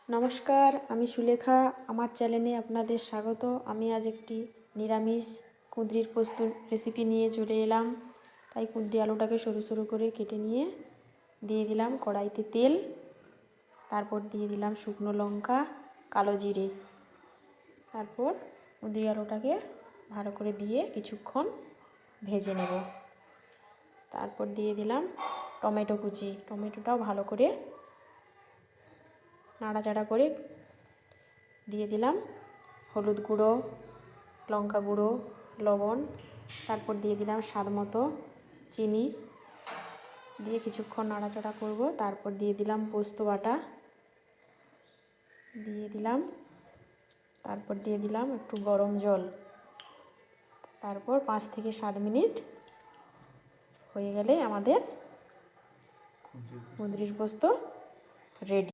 নমস্কার, আমি সুলেখা। আমার চ্যানেলে আপনাদের স্বাগত। আমি আজ একটি নিরামিষ কুঁদরির পোস্ত রেসিপি নিয়ে চলে এলাম। তাই কুঁদরি আলুটাকে সরু সরু করে কেটে নিয়ে দিয়ে দিলাম কড়াইতে তেল, তারপর দিয়ে দিলাম শুকনো লঙ্কা, কালো জিরে, তারপর কুঁদরি আলুটাকে ভালো করে দিয়ে কিছুক্ষণ ভেজে নেব। তারপর দিয়ে দিলাম টমেটো কুচি, টমেটোটাও ভালো করে নাড়াচাড়া করে দিয়ে দিলাম হলুদ গুঁড়ো, লঙ্কা গুঁড়ো, লবণ, তারপর দিয়ে দিলাম স্বাদ মতো চিনি, দিয়ে কিছুক্ষণ নাড়াচাড়া করব। তারপর দিয়ে দিলাম পোস্ত বাটা, তারপর দিয়ে দিলাম একটু গরম জল। তারপর 5 থেকে 7 মিনিট হয়ে গেলে আমাদের কুঁদরির পোস্ত রেডি।